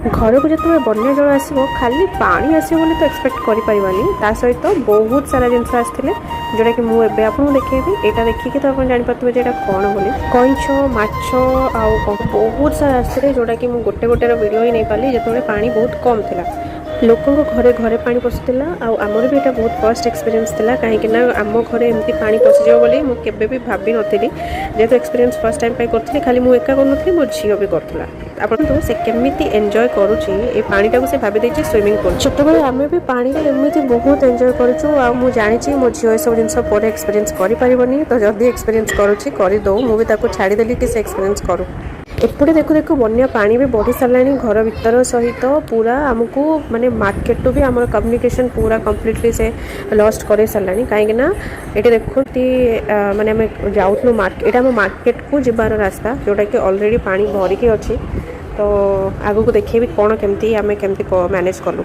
घर को जो बन्या जल आसो खाली पानी आसो तो एक्सपेक्ट कर सहित बहुत सारा जिन आसते जोटा कि मुझे आपको देखी यहाँ देखिए तो आप जापर ये कौन बोली कईछ माछ आउ बहुत सारा आसते जोटा कि मुझे गोटे गोटे वीडियो ही नहीं पाली जो पानी बहुत कम था लोकों घरे घरे पानी पशुला आमर भी यहाँ बहुत फर्स्ट एक्सपीरियंस था कहीं आम घरे एमती पानी पशिज बोली मुझे भी भाभी नी जेहतु एक्सपीरियंस फर्स्ट टाइम करी खाली मुझे एका कर मो झील भी करूला आपन तो से केमिति एंजॉय करूची ए पानी टाको से भाबी देछि स्विमिंग पूल छोट बेले आमे भी पानी रे एमिति बहुत एंजॉय करूछु आ मु जानि छी मो झियो सब जिंस पर एक्सपीरियंस करि परिबनी तो जल्दी एक्सपीरियंस करूची करि दो मु भी ताको छाडी देली कि से एक्सपीरियंस करू एपटे देखो देखो बन्या पानी भी बढ़ी सारानी घर भीतर सहित पूरा आमको माने मार्केट टू भी आम कम्युनिकेशन पूरा कम्प्लीटली से लस्ट कर सारानी कहीं ये देखो माने आम जाऊँ मार्केट यहाँ मार्केट को जीवार रास्ता जोटा कि ऑलरेडी पानी भरिकी अच्छी तो आगू को देखिए कौन केमती आम केमती मैनेज कलु।